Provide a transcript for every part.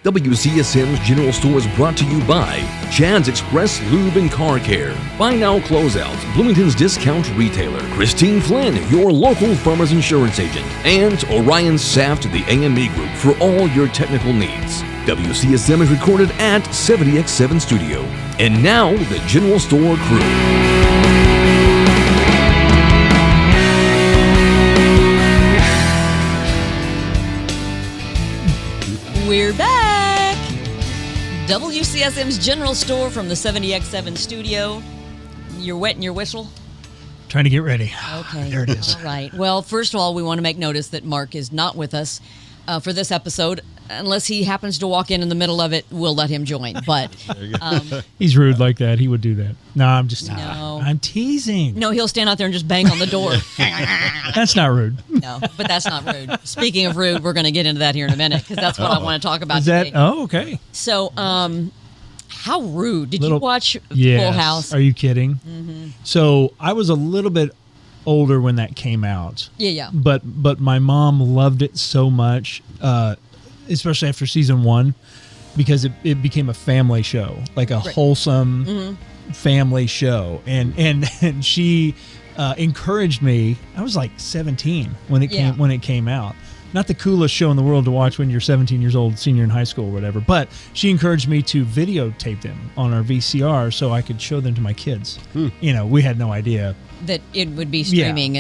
WCSM's General Store is brought to you by Chad's Express Lube and Car Care, Buy Now Closeouts, Bloomington's Discount Retailer, Christine Flynn, your local farmer's insurance agent, and Orion Saft, the AME Group, for all your technical needs. WCSM is recorded at 70X7 Studio. And now, the General Store crew. We're back! WCSM's General Store from the 70X7 Studio. You're wetting your whistle? Trying to get ready. Okay. There it is. All right. Well, first of all, we want to make notice that Mark is not with us for this episode. Unless he happens to walk in the middle of it, we'll let him join. But he's rude like that. He would do that. No, I'm just I'm teasing. No, he'll stand out there and just bang on the door. That's not rude. No, but that's not rude. Speaking of rude, we're going to get into that here in a minute because that's what I want to talk about today. Oh, okay. So, how rude. Did you watch Yes. Full House? Are you kidding? Mm-hmm. So I was a little bit older when that came out. Yeah. But my mom loved it so much, especially after season 1, because it became a family show, like a wholesome family show. And she encouraged me. I was like 17 when it came out. Not the coolest show in the world to watch when you're 17 years old, senior in high school or whatever. But she encouraged me to videotape them on our VCR so I could show them to my kids. You know, we had no idea that it would be streaming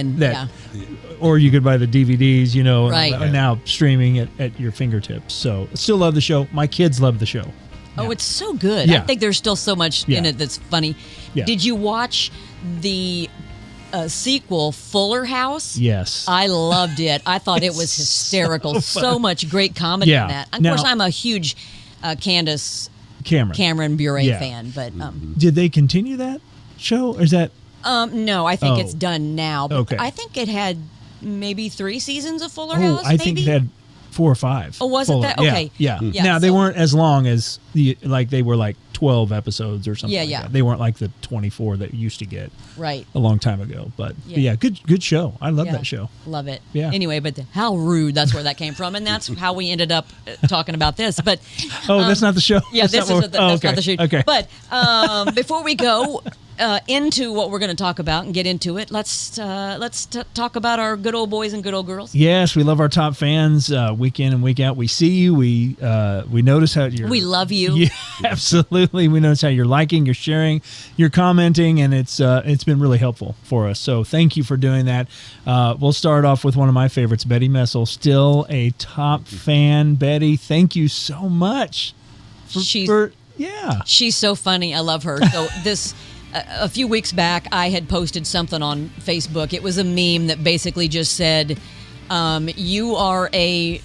or you could buy the DVDs, you know, right. and now streaming at your fingertips. So I still love the show. My kids love the show. Oh, it's so good. I think there's still so much in it that's funny. Yeah. Did you watch the sequel, Fuller House? Yes. I loved it. I thought it was hysterical. So much great comedy in that. Of course, I'm a huge Candace Cameron Bure fan. But did they continue that show? Or is that... no, I think it's done now. But okay. I think it had maybe 3 seasons of Fuller House. I think it had 4 or 5. Oh, was it that? Okay. Yeah. Now they weren't as long as they were like 12 episodes or something. Yeah. That. They weren't like the 24 that you used to get. Right. A long time ago. But good show. I love that show. Love it. Yeah. Anyway, but how rude, that's where that came from. And that's how we ended up talking about this. But that's not the show? Yeah, that's not the show. Okay. But before we go into what we're going to talk about and get into it, let's talk about our good old boys and good old girls. Yes, we love our top fans week in and week out. We see you. We notice how you're... We love you. Yeah, absolutely. We notice how you're liking, you're sharing, you're commenting, and it's been really helpful for us. So thank you for doing that. We'll start off with one of my favorites, Betty Messel, still a top fan. Betty, thank you so much. She's so funny. I love her. So this... a few weeks back, I had posted something on Facebook. It was a meme that basically just said, you're a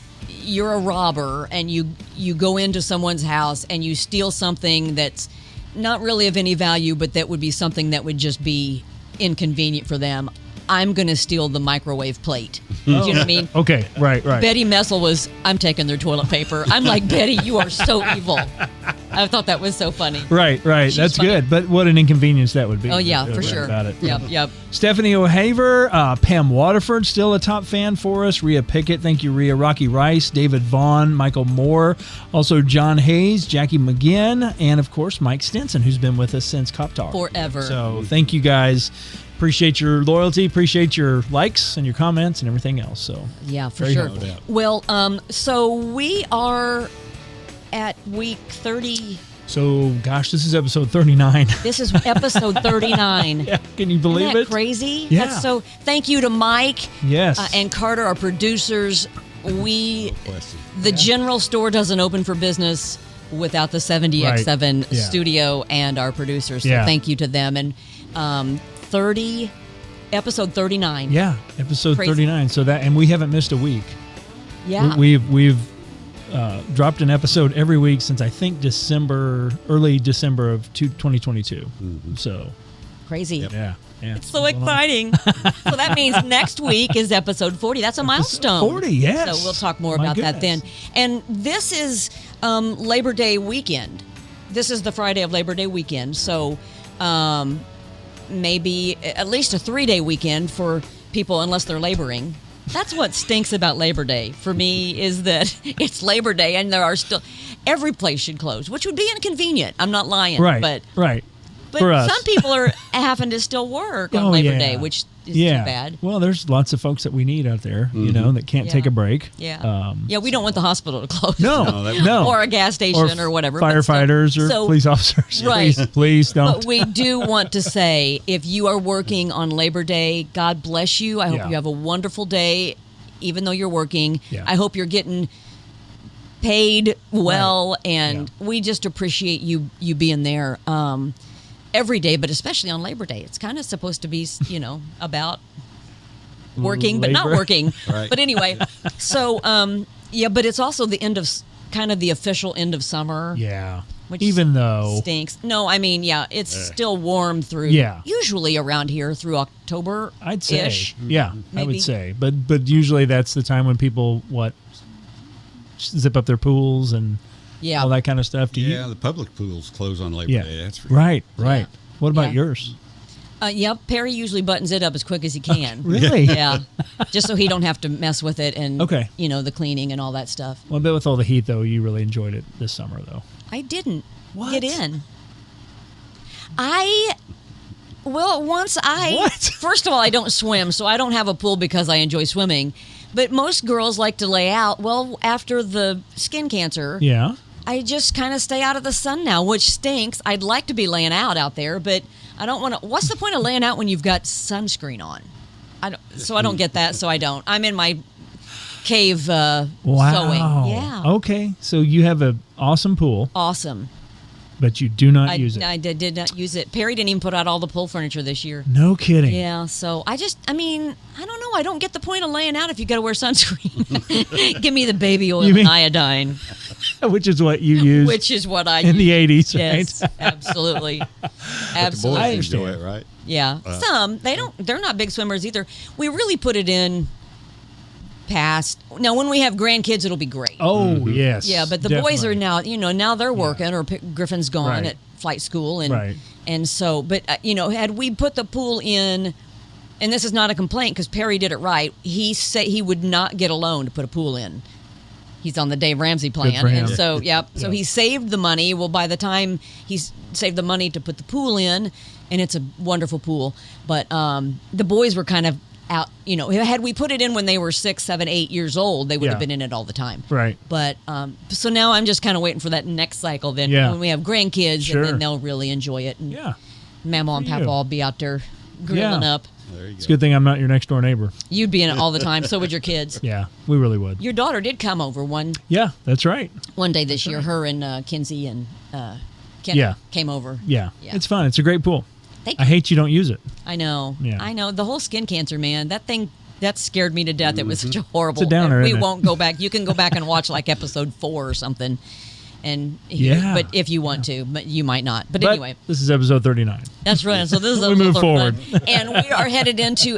robber and you go into someone's house and you steal something that's not really of any value, but that would be something that would just be inconvenient for them. I'm going to steal the microwave plate. Do you know what I mean? Okay, right. Betty Messel was, I'm taking their toilet paper. I'm like, Betty, you are so evil. I thought that was so funny. Right. That's funny. Good. But what an inconvenience that would be. Oh, yeah, for sure. About it. Yep. Stephanie O'Haver, Pam Waterford, still a top fan for us. Rhea Pickett, thank you, Rhea. Rocky Rice, David Vaughn, Michael Moore, also John Hayes, Jackie McGinn, and, of course, Mike Stinson, who's been with us since Cop Talk. Forever. So thank you, guys. Appreciate your loyalty, appreciate your likes and your comments and everything else. So yeah, for sure. Well, so we are at week 30. So, gosh, this is episode 39. This is episode 39. Yeah, can you believe Isn't that it? Crazy? Yeah. That's so. Thank you to Mike. Yes. And Carter, our producers. The General Store doesn't open for business without the 70X7 studio and our producers. So thank you to them. And episode 39. Yeah, episode Crazy. 39. So that, and we haven't missed a week. Yeah. We've dropped an episode every week since I think early December of 2022. Mm-hmm. So crazy. Yeah. It's so exciting. So that means next week is episode 40. That's a milestone. 40, yes. So we'll talk more about that then. And this is Labor Day weekend. This is the Friday of Labor Day weekend. So maybe at least a 3-day weekend for people, unless they're laboring. That's what stinks about Labor Day for me is that it's Labor Day and there are still every place should close, which would be inconvenient. I'm not lying, Right. but For us. some people are having to still work on Labor Day, which is too bad. Well, there's lots of folks that we need out there, that can't take a break. Yeah. We don't want the hospital to close. No. Or a gas station or whatever. Firefighters or police officers. Right. Please don't. But we do want to say, if you are working on Labor Day, God bless you. I hope you have a wonderful day, even though you're working. Yeah. I hope you're getting paid well, and we just appreciate you being there every day, but especially on Labor Day. It's kind of supposed to be, about working, but not working. Right. But anyway, so, but it's also the end of, kind of the official end of summer. Yeah. Which even though stinks. No, I mean, it's still warm through. Usually around here through October. I'd say. Yeah, maybe. I would say. But usually that's the time when people zip up their pools and all that kind of stuff. The public pools close on Labor Day. That's for right. Yeah. What about yours? Perry usually buttons it up as quick as he can. Really? Yeah. Just so he don't have to mess with it and the cleaning and all that stuff. Well, I bet with all the heat though, you really enjoyed it this summer though. I didn't What? get in. First of all, I don't swim, so I don't have a pool because I enjoy swimming. But most girls like to lay out. Well, after the skin cancer, I just kind of stay out of the sun now, which stinks. I'd like to be laying out there, but I don't want to. What's the point of laying out when you've got sunscreen on? I don't get that, so I don't. I'm in my cave sewing. Yeah. Okay, so you have an awesome pool. Awesome. But you do not use it. I did not use it. Perry didn't even put out all the pool furniture this year. No kidding. Yeah, so I don't know. I don't get the point of laying out if you got to wear sunscreen. Give me the baby oil and iodine. Which is what you use. Which is what I in use. the 80s, yes, right? Absolutely. The boys enjoy it, right? Yeah. Some, they're not big swimmers either. We really put it in past. Now, when we have grandkids, it'll be great. Oh, yes. Yeah, but the boys are now, now they're working or Griffin's gone at flight school. And so, but, had we put the pool in, and this is not a complaint because Perry did it right, he said he would not get a loan to put a pool in. He's on the Dave Ramsey plan. And so, so he saved the money. Well, by the time he's saved the money to put the pool in, and it's a wonderful pool, but the boys were kind of out, had we put it in when they were 6, 7, 8 years old, they would have been in it all the time. Right. But so now I'm just kind of waiting for that next cycle then when we have grandkids and then they'll really enjoy it. And Mama and Papa will be out there grilling up. There you go. It's a good thing I'm not your next door neighbor. You'd be in it all the time. So would your kids. Yeah, we really would. Your daughter did come over one. Yeah, that's right. One day this year, her and Kinsey and Ken came over. Yeah, it's fun. It's a great pool. Thank I hate you don't use it. I know. Yeah. I know. The whole skin cancer, man, that scared me to death. It was such a horrible. It's a downer, we isn't it? won't go back. You can go back and watch like episode 4 or something. And but if you want to, but you might not. But anyway, this is episode 39. That's right. So this is we move forward, and we are headed into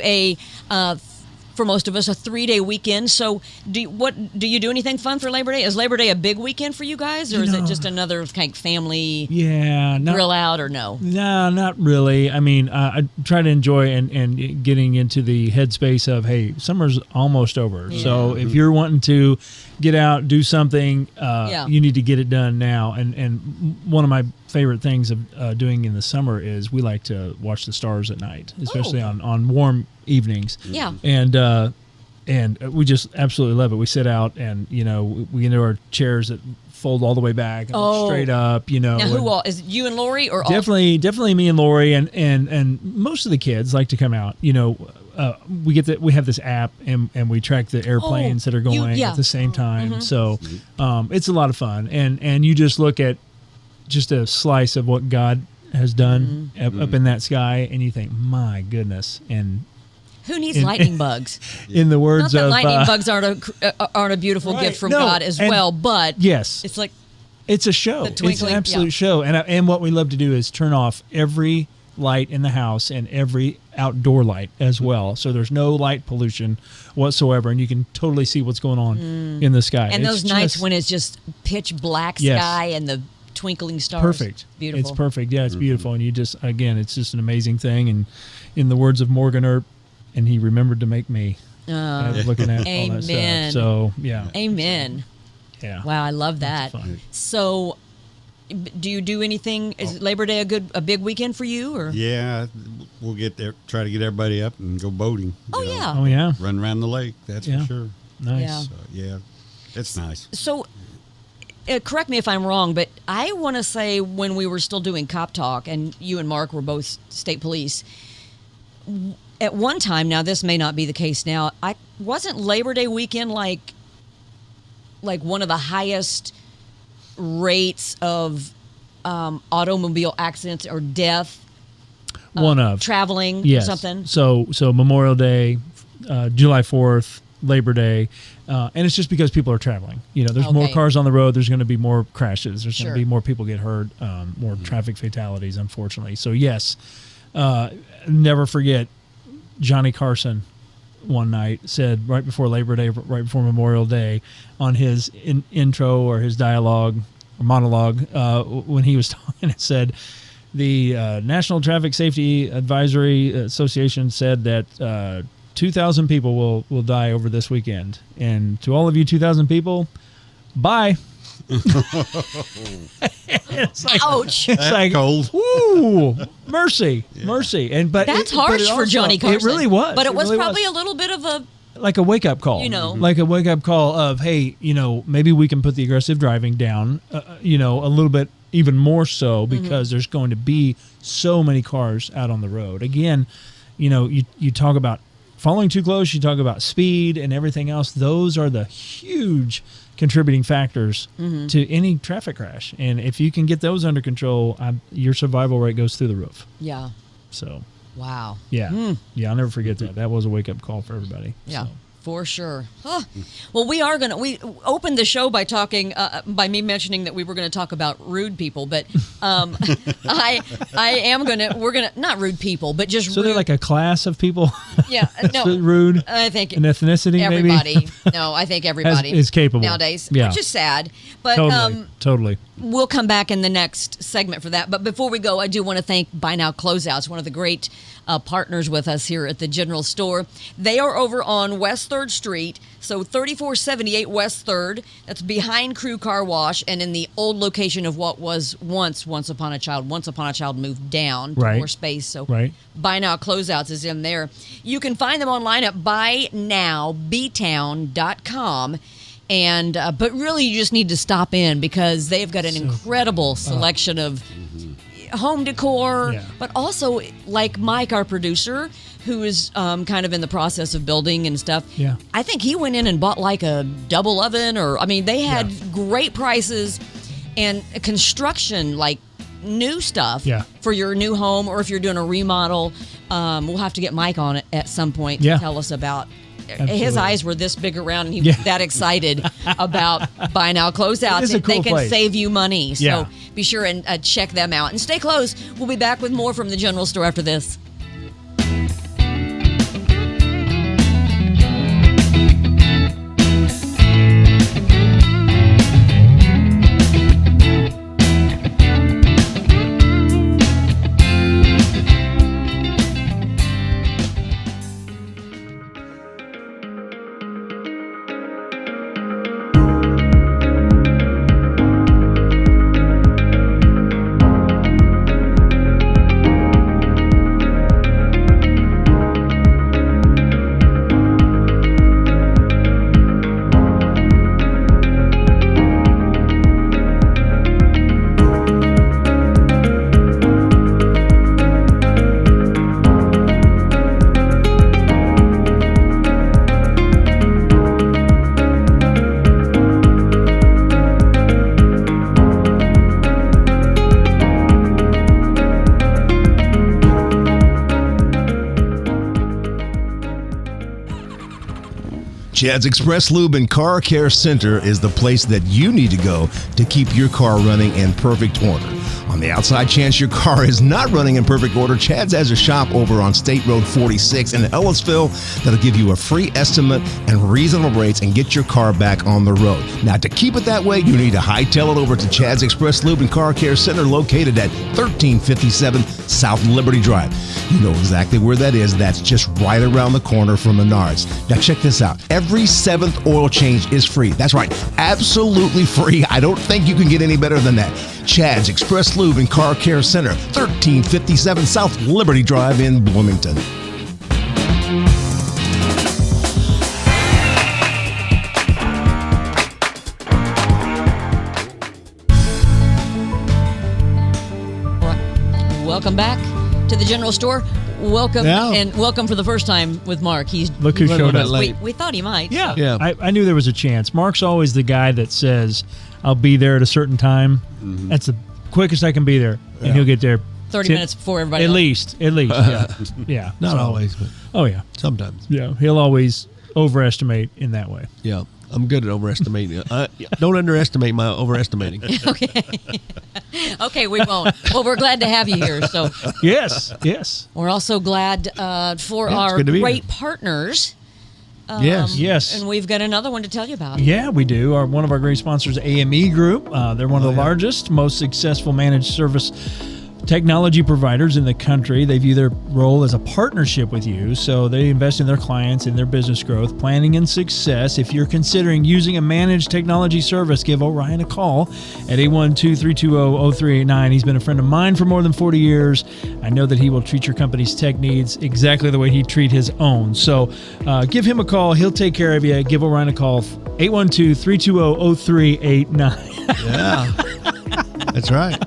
for most of us, a 3-day weekend. So, do you do anything fun for Labor Day? Is Labor Day a big weekend for you guys, or is it just another kind of family grill out, or no? No, not really. I mean, I try to enjoy and getting into the headspace of, hey, summer's almost over. Yeah. So if you're wanting to get out, do something, you need to get it done now. And one of my favorite things of doing in the summer is we like to watch the stars at night, especially on warm evenings. Yeah. And we just absolutely love it. We sit out and, we get into our chairs that fold all the way back and look straight up, Now, who all? Is it you and Lori or all? Definitely me and Lori and most of the kids like to come out. We have this app and we track the airplanes that are going at the same time. Mm-hmm. So it's a lot of fun. And you just look at just a slice of what God has done up in that sky, and you think, my goodness. And who needs lightning bugs? In the words Not that of lightning bugs aren't a beautiful gift from God as well, but it's like it's a show. It's an absolute show, and what we love to do is turn off every light in the house and every outdoor light as well, so there's no light pollution whatsoever, and you can totally see what's going on in the sky. And those nights when it's just pitch black sky and the twinkling stars. Perfect. Beautiful. It's perfect. Yeah, it's beautiful. And you just, again, it's just an amazing thing. And in the words of Morgan Earp, and he remembered to make me. looking at all that stuff. So, yeah. Amen. Yeah. Wow, I love that. So, do you do anything? Is Labor Day a big weekend for you? Or yeah, we'll get there. Try to get everybody up and go boating. Oh yeah. Oh yeah. Run around the lake. That's for sure. Nice. Yeah. So, yeah, it's nice. So, correct me if I'm wrong, but I want to say when we were still doing Cop Talk, and you and Mark were both state police. At one time, now this may not be the case now. I wasn't Labor Day weekend like one of the highest rates of automobile accidents or death. One of traveling yes. or something. So Memorial Day, July 4th, Labor Day, and it's just because people are traveling. You know, there's more cars on the road. There's going to be more crashes. There's going to be more people get hurt, more traffic fatalities, unfortunately. So yes, never forget Johnny Carson one night said right before Labor Day, right before Memorial Day, on his intro or his dialogue or monologue, when he was talking, it said, the National Traffic Safety Advisory Association said that 2,000 people will die over this weekend. And to all of you 2,000 people, bye. It's like, ouch! It's like cold. Ooh, mercy. But that's harsh for Johnny Carson. It really was. But it was really probably a little bit of a wake up call. You know, like a wake up call of, hey, maybe we can put the aggressive driving down. A little bit, even more so, because there's going to be so many cars out on the road. Again, you talk about following too close. You talk about speed and everything else. Those are the huge contributing factors to any traffic crash. And if you can get those under control, your survival rate goes through the roof. Yeah. So. Wow. Yeah. Yeah, I'll never forget that. That was a wake-up call for everybody. Yeah. So. For sure. Huh. Well, we opened the show by talking, by me mentioning that we were going to talk about rude people, but we're going to, not rude people, but just so rude. They're like a class of people? Yeah. No. Rude? I think. An ethnicity, everybody. Maybe? No, I think everybody. is capable. Nowadays, yeah. which is sad. But Totally. We'll come back in the next segment for that. But before we go, I do want to thank Buy Now Closeouts, one of the great partners with us here at the General Store. They are over on West 3rd Street, so 3478 West 3rd. That's behind Crew Car Wash and in the old location of what was Once Upon a Child. Once Upon a Child moved down to more space, so Buy Now Closeouts is in there. You can find them online at buynowbtown.com. And but really, you just need to stop in because they've got an incredible selection of home decor, but also like Mike, our producer, who is kind of in the process of building and stuff. Yeah, I think he went in and bought like a double oven, they had great prices and construction, like new stuff for your new home, or if you're doing a remodel. We'll have to get Mike on it at some point to tell us about. Absolutely. His eyes were this big around, and he was that excited about Buy Now Closeouts. They can save you money. So be sure and check them out. And stay close. We'll be back with more from the General Store after this. Chad's Express Lube and Car Care Center is the place that you need to go to keep your car running in perfect order. On the outside chance your car is not running in perfect order, Chad's has a shop over on State Road 46 in Ellisville that'll give you a free estimate and reasonable rates and get your car back on the road. Now, to keep it that way, you need to hightail it over to Chad's Express Lube and Car Care Center located at 1357 South Liberty Drive. You know exactly where that is. That's just right around the corner from Menards. Now, check this out. Every 7th oil change is free. That's right. Absolutely free. I don't think you can get any better than that. Chad's Express Lube and Car Care Center, 1357 South Liberty Drive in Bloomington. Welcome back to the general store. Welcome, Yeah. and welcome for the first time with Mark. Look who showed up. We thought he might. Yeah, so. Yeah. I knew there was a chance. Mark's always the guy that says, "I'll be there at a certain time." That's the quickest I can be there, and he'll get there 30 minutes before everybody At else. least, yeah, yeah. Not So- always, but Oh yeah, sometimes. yeah. He'll always overestimate in that way. Yeah, I'm good at overestimating. Don't underestimate my overestimating. Okay, we won't. Well, we're glad to have you here. So Yes, yes, we're also glad for Yeah, it's our good to be great here. partners. Yes. yes. And we've got another one to tell you about. Yeah, we do. One of our great sponsors, AME Group. They're one of the largest, most successful managed service technology providers in the country. They view their role as a partnership with you, so they invest in their clients and their business growth, planning, and success. If you're considering using a managed technology service, give Orion a call at 812-320-0389. He's been a friend of mine for more than 40 years. I know that he will treat your company's tech needs exactly the way he'd treat his own. So give him a call. He'll take care of you. Give Orion a call, 812-320-0389. Yeah, that's right.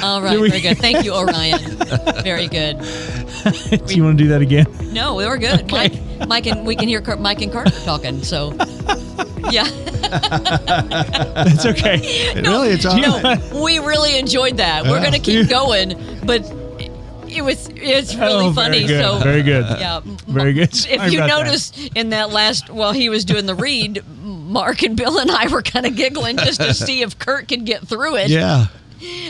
All right, very good. Thank you, Orion. Very good. Do you want to do that again? No, we're good. Okay. Mike, and we can hear Mike and Carter talking. So, yeah. That's okay. It's all right. No, we really enjoyed that. We're going to keep going, but it's really funny. Very good. So Very good. yeah, Very good. If Sorry you about that. noticed in that last, while he was doing the read, Mark and Bill and I were kind of giggling just to see if Kurt could get through it. Yeah,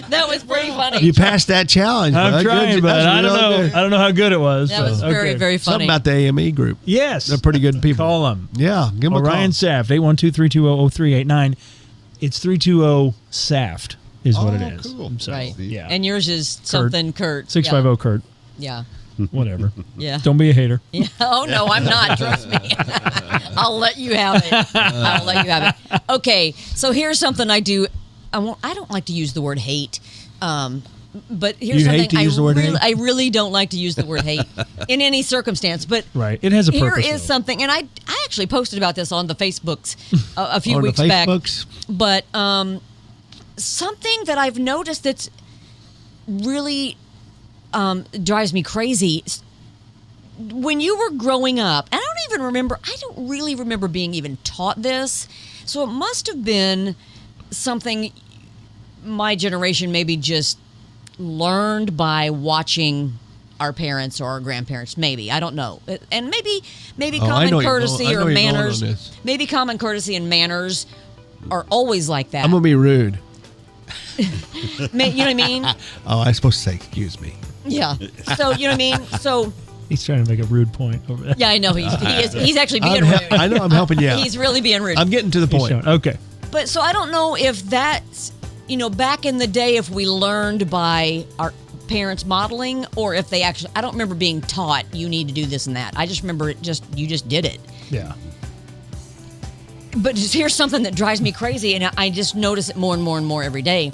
That was pretty funny. you passed that challenge. I'm bud. trying, Good. but That's I don't real know. good. I don't know how good it was. That was very, okay. very funny. Something about the AME group. Yes. They're pretty good people. Call them. Yeah, give them a Orion call. Saft, 812-320-0389. It's 320-SAFT is what it is. Cool. So, Right. yeah. And yours is something Kurt. 650 Kurt. Yeah. Whatever. Yeah. Don't be a hater. Yeah. Oh, no, I'm not. Trust me. I'll let you have it. I'll let you have it. Okay. So here's something I do. I don't like to use the word hate. But here's You something hate to use the word hate? I really don't like to use the word hate in any circumstance. But Right. It has a here purpose. is though. something, and I actually posted about this on the Facebooks a few On the weeks back. Facebooks? But something that I've noticed that's really drives me crazy. When you were growing up, and I don't really remember being even taught this, so it must have been something my generation maybe just learned by watching our parents or our grandparents, maybe. I don't know. And maybe I common know courtey you're or going on manners. this. Maybe common courtesy and manners are always like that. I'm gonna be rude. You know what I mean? Oh, I'm supposed to say excuse me. Yeah. So, you know what I mean? So, He's trying to make a rude point over there. yeah, I know. He's actually being rude. I know I'm helping you out. He's really being rude. I'm getting to the He's point. showing- Okay. But so I don't know if that's, back in the day, if we learned by our parents modeling or if they actually, I don't remember being taught you need to do this and that. I just remember you just did it. Yeah. But just here's something that drives me crazy, and I just notice it more and more and more every day.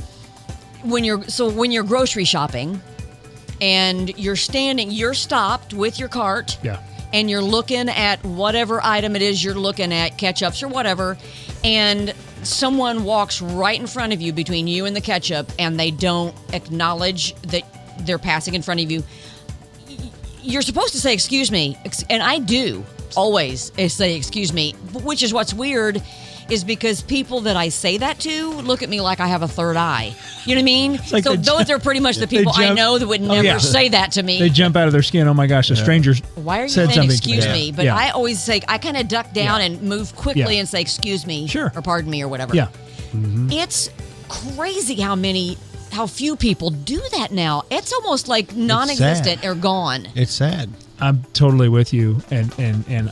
When you're grocery shopping and you're stopped with your cart. Yeah. And you're looking at whatever item it is you're looking at, ketchups or whatever, and someone walks right in front of you between you and the ketchup, and they don't acknowledge that they're passing in front of you. You're supposed to say, excuse me, and I do always say, excuse me, which is what's weird is because people that I say that to look at me like I have a third eye. You know what I mean? like So they those are pretty much the people I jump- know that would never yeah. say that to me. They jump out of their skin. Oh my gosh, a stranger Why are you said saying something excuse to me? But Yeah. I always say, I kind of duck down Yeah. and move quickly Yeah. and say excuse me Sure. or pardon me or whatever. Yeah. It's crazy how many how few people do that now. It's almost like non-existent or gone. It's sad. I'm totally with you, and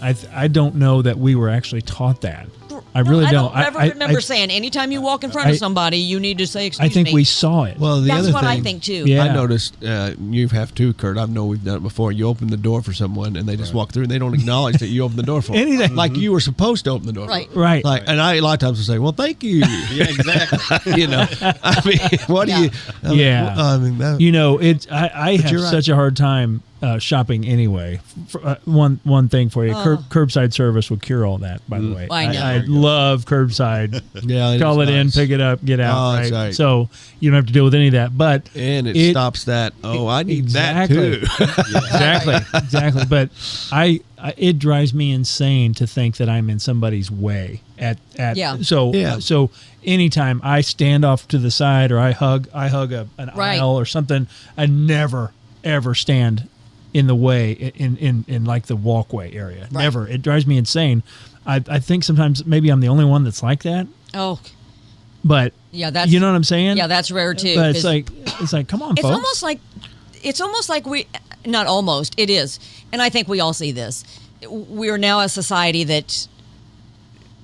I don't know that we were actually taught that. I really don't. I don't remember saying anytime you walk in front of somebody, you need to say excuse me. I think we saw it. Well, That's what I think too. Yeah. I noticed you have too, Kurt. I know we've done it before. You open the door for someone, and they just walk through, and they don't acknowledge that you opened the door for them. Anything. Like you were supposed to open the door. Right. For them. Right. Like, and I a lot of times will say, "Well, thank you." Yeah, exactly. You know, I mean, what do you? Yeah. I mean, that, You know, I have you're right. such a hard time shopping anyway. One thing for you, curbside service will cure all that. By the way, I know. I love curbside. Yeah, Call it in, nice. pick it up, get out. Oh, right? that's right. So you don't have to deal with any of that. But and it stops that. Oh, I need exactly. that too. exactly. But it drives me insane to think that I'm in somebody's way. So anytime I stand off to the side or I hug an aisle or something, I never ever stand in the way in like the walkway area. Right. Never. It drives me insane. I think sometimes maybe I'm the only one that's like that. Oh, But yeah, that's you know what I'm saying? Yeah, that's rare too. But it's like come on, it's folks. almost like we, not almost, it is, and I think we all see this. We are now a society that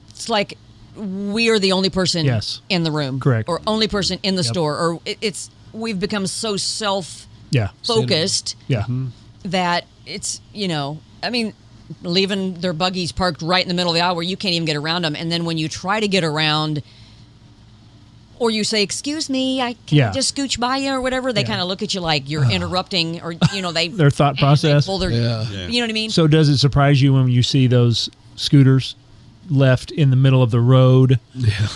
it's like we are the only person in the room, Correct. or only person in the store, or we've become so self Yeah. focused Yeah. that it's, I mean, leaving their buggies parked right in the middle of the aisle where you can't even get around them, and then when you try to get around, or you say, "Excuse me, I can just scooch by you," or whatever, they kind of look at you like you're interrupting, or they Their thought process. They pull their, Yeah. You know what I mean? So does it surprise you when you see those scooters left in the middle of the road,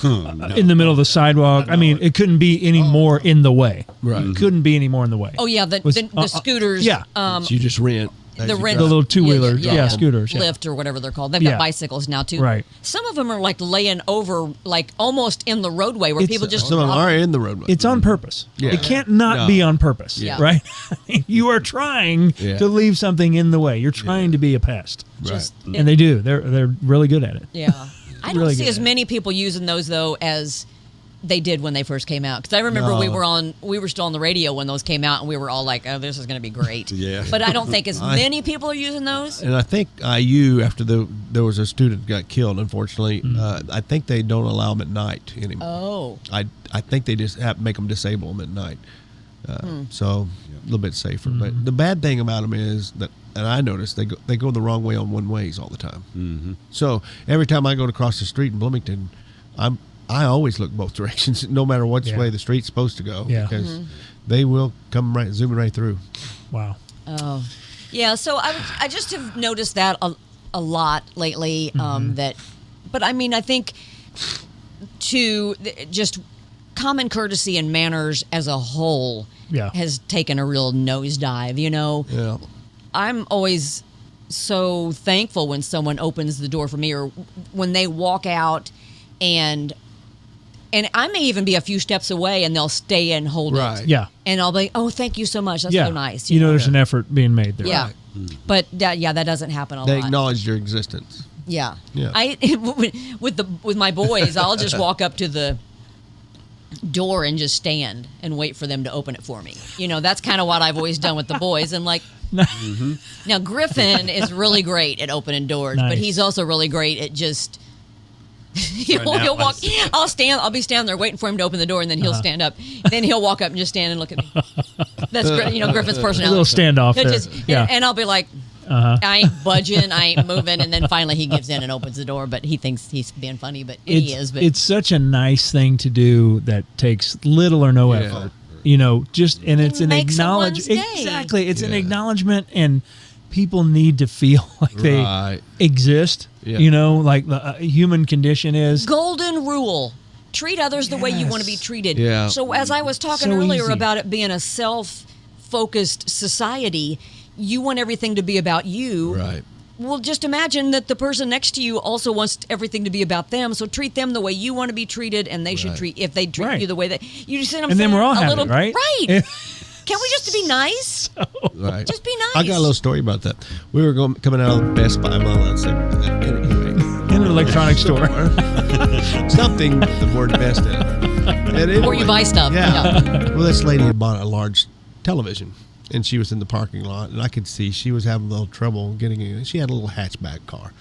in the middle of the sidewalk? I mean, it couldn't be any more in the way. Right. It couldn't be any more in the way. Oh yeah, the scooters. yeah. So you just rent. The rent, The little two-wheeler, scooters. Yeah. Lyft or whatever they're called. They've got bicycles now too. Right. Some of them are like laying over, like almost in the roadway where people just. Some of them are in the roadway. It's on purpose. Yeah. It can't not be on purpose, Yeah. right? You are trying to leave something in the way. You're trying to be a pest. Just, And they do. They're really good at it. Yeah. I don't Really see good as at it. many people using those though as they did when they first came out. Because I remember we were still on the radio when those came out, and we were all like, "Oh, this is going to be great." Yeah. But I don't think as many people are using those. And I think IU, after there was a student got killed, unfortunately, I think they don't allow them at night anymore. Oh. I think they just have make them disable them at night. So a little bit safer. But the bad thing about them is that, and I noticed, they go the wrong way on one ways all the time. Mm-hmm. So every time I go to cross the street in Bloomington, I always look both directions, no matter which way the street's supposed to go, because they will come zooming right through. Wow. Oh. Yeah, so I just have noticed that a lot lately. But I mean, I think just common courtesy and manners as a whole has taken a real nosedive. Yeah. I'm always so thankful when someone opens the door for me, or when they walk out, and I may even be a few steps away and they'll stay and hold it. Yeah. And I'll be, "Oh, thank you so much. That's so nice." You know, there's an effort being made there. Yeah. But that doesn't happen a They lot. acknowledge your existence. Yeah. Yeah. With my boys, I'll just walk up to the door and just stand and wait for them to open it for me. That's kind of what I've always done with the boys. And like, now Griffin is really great at opening doors, but he's also really great at just. He'll walk. I'll be standing there waiting for him to open the door, and then he'll stand up. Then he'll walk up and just stand and look at me. That's Griffin's personality. A little standoff He'll there. and I'll be like, I ain't budging, I ain't moving, and then finally he gives in and opens the door. But he thinks he's being funny, but he is. But it's such a nice thing to do that takes little or no effort. It's an acknowledgement. Exactly, it's an acknowledgement, and people need to feel like they exist. Yeah. Like the human condition is. Golden rule. Treat others the way you want to be treated. Yeah. So as I was talking earlier about it being a self-focused society, you want everything to be about you. Right. Well, just imagine that the person next to you also wants everything to be about them. So treat them the way you want to be treated, and they should treat you the way that you just. And then we're all happy, right? Right. Can we just be nice? Right. Just be nice. I got a little story about that. We were coming out of Best Buy. I'm not allowed to say that. Anyway. an electronics store. Something with the word best in it. And anyway, Where you buy stuff. Yeah. Well, this lady had bought a large television, and she was in the parking lot, and I could see she was having a little trouble getting in. She had a little hatchback car.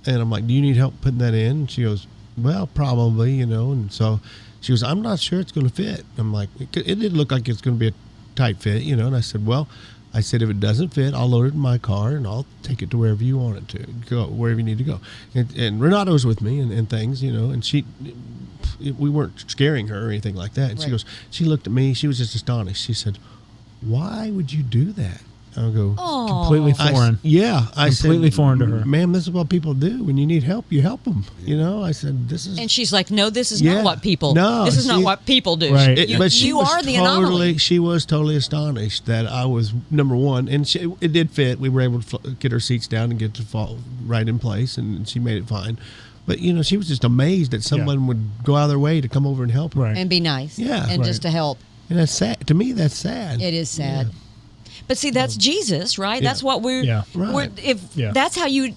And I'm like, do you need help putting that in? And she goes, well, probably, And so she goes, I'm not sure it's going to fit. I'm like, it didn't look like it's going to be a tight fit, And I said, well, if it doesn't fit, I'll load it in my car and I'll take it to wherever you want it to go, wherever you need to go. And Renato was with me and things, and we weren't scaring her or anything like that. And she looked at me, she was just astonished. She said, why would you do that? I'll go, completely foreign. I said, completely forein to her. Ma'am, this is what people do. When you need help, you help them. I said, this is. And she's like, no, this is not what people. No, this is not what people do. Right. But she was are the anomaly. She was totally astonished that I was number one, and it did fit. We were able to get her seats down and get to fall right in place, and she made it fine. But she was just amazed that someone would go out of their way to come over and help her. Right. And be nice. Yeah. And just to help. And that's sad. To me, that's sad. It is sad. Yeah. But see, that's Jesus, right? Yeah. That's what we're. Yeah. Right. That's how you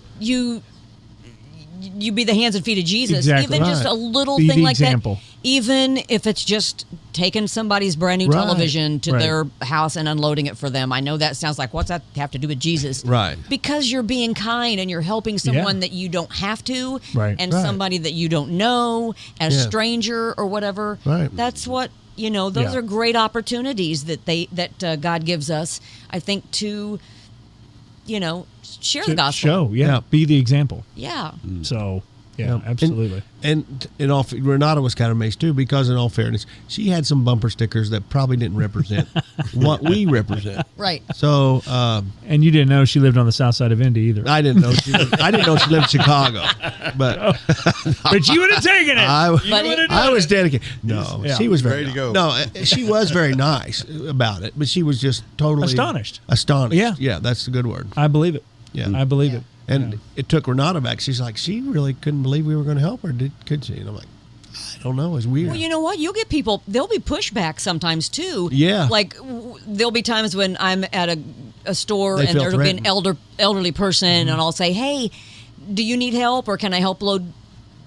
be the hands and feet of Jesus. Exactly. Even just a little Be thing the like example. that. Even if it's just taking somebody's brand new television to their house and unloading it for them. I know that sounds like, what's that have to do with Jesus? Right. Because you're being kind and you're helping someone that you don't have to, Right. and Right. somebody that you don't know, a stranger or whatever. Right. That's what. Those are great opportunities that God gives us, I think, to, share the gospel. Show, Yeah. be the example. Yeah. So, Yeah. absolutely. And in all, Renata was kind of amazed too, because in all fairness, she had some bumper stickers that probably didn't represent what we represent. Right. So, And you didn't know she lived on the south side of Indy either. I didn't know she lived in Chicago, but But you would have taken it. I was dedicated. No, Yeah. she was very Ready to go. No, she was very nice about it, but she was just totally Astonished. Yeah, that's the good word. I believe it. Yeah. I believe it. And it took Renata back. She's like, she really couldn't believe we were going to help her, could she? And I'm like, I don't know. It's weird. Well, you know what? You'll get people, there'll be pushback sometimes too. Yeah. Like, there'll be times when I'm at a store They and feel there'll be an threatened. elderly person, and I'll say, hey, do you need help, or can I help load?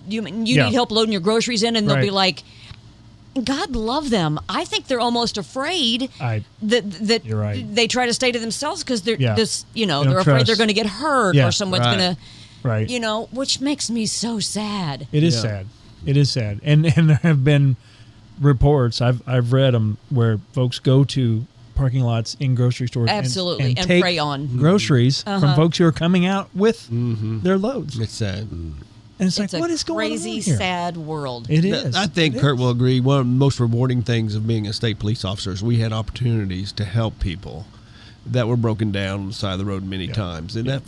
You need help loading your groceries in? And they'll be like, God love them. I think they're almost afraid that you're right. they try to stay to themselves because they're they're don't afraid trust. they're going to get hurt or someone's Right. going to, Right. which makes me so sad. It is sad. It is sad. And there have been reports, I've read them, where folks go to parking lots in grocery stores Absolutely, and take prey on groceries from folks who are coming out with their loads. It's sad. And it's like, a what is going on crazy, here? sad world. It is. I think It Kurt is. will agree. One of the most rewarding things of being a state police officer is we had opportunities to help people that were broken down on the side of the road many times, and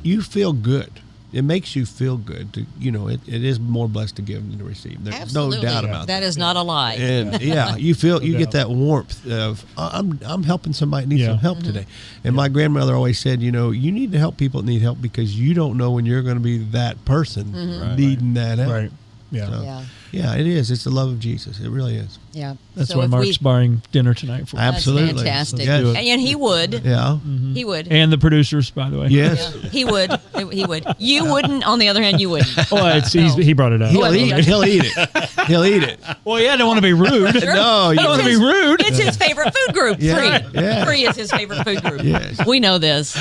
you feel good. It makes you feel good. It is more blessed to give than to receive. There's Absolutely. no doubt about that. That is not a lie. And you feel you get doubt. that warmth of I'm helping somebody that needs some help Mm-hmm. today. And my grandmother always said, you need to help people that need help, because you don't know when you're going to be that person Mm-hmm. needing that help. Right. Yeah. So, yeah, it is. It's the love of Jesus. It really is. Yeah. That's So why if Mark's buying dinner tonight for us. That's Absolutely. fantastic. Yes. And he would. Yeah. He would. And the producers, by the way. Yes. He would. He would. You wouldn't. On the other hand, you wouldn't. Well, he brought it up. He'll eat it. He'll eat it. He'll eat it. Well, yeah, I don't want to be rude. No, I don't want to be rude. It's his favorite food group. Yeah, Free. yeah. Free is his favorite food group. Yes. We know this.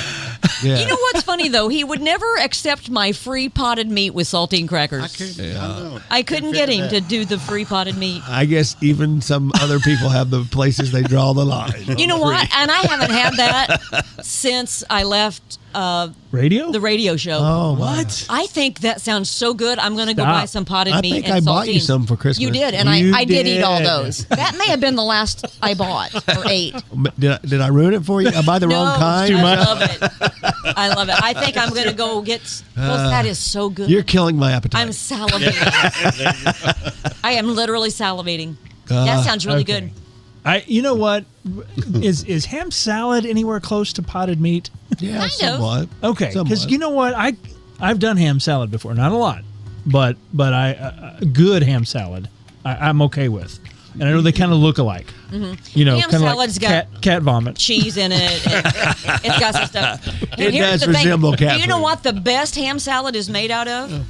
Yeah. You know what's funny, though? He would never accept my free potted meat with saltine crackers. I couldn't get him to do the free potted meat. I guess even some other people have the places they draw the line. You know what? And I haven't had that since I left Radio? the radio show. Oh, my. What? I think that sounds so good. I'm going to go Stop. buy some potted I meat think and I saltines. bought you some for Christmas. You did, and You I did eat all did. those. That may have been the last I bought or ate. Did I ruin it for you? I buy the wrong kind? too much. I love it. I love it. I think I'm going to go get. Well, that is so good. You're killing my appetite. I'm salivating. I am literally salivating. That sounds really okay. good. You know what? Is ham salad anywhere close to potted meat? Yeah, Kind of. somewhat. Okay, because Somewhat. you know what? I've done ham salad before, not a lot, but I good ham salad I'm okay with, and I know they kind of look alike. You know, Ham kind of salad's like got cat vomit. Cheese in it. It's got some stuff. It Here's does the thing. resemble cat Do you know food. what the best ham salad is made out of?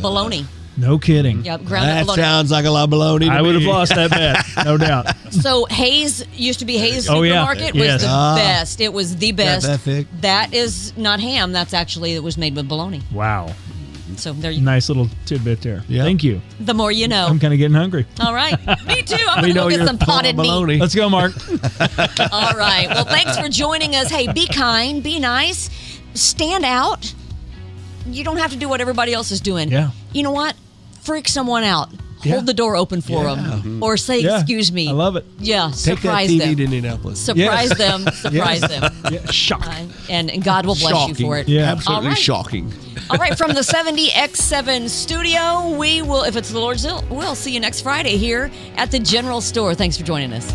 Bologna. No kidding. Yep, ground up That bologna. sounds like a lot of baloney. I would have lost that bet, no doubt. So Hayes used to be Hayes Oh, yeah. Supermarket Yes. was the best. It was the best. that thick? That is not ham. That's actually it was made with bologna. Wow. So there you go. Nice little tidbit there. Yeah. Thank you. The more you know. I'm kind of getting hungry. All right. Me too. I'm We going to know go get you're some full of potted meat. baloney. Let's go, Mark. All right. Well, thanks for joining us. Hey, be kind, be nice, stand out. You don't have to do what everybody else is doing. Yeah. You know what? Freak someone out. Yeah. Hold the door open for them. Or say, Yeah. excuse me. I love it. Yeah. Take that Surprise TV them. to Indianapolis. Surprise them. Surprise them. Yeah, shock. And God will bless Shocking. you for it. Yeah. Absolutely All right. shocking. All right, from the 70X7 studio, we will, if it's the Lord's will, we'll see you next Friday here at the General Store. Thanks for joining us.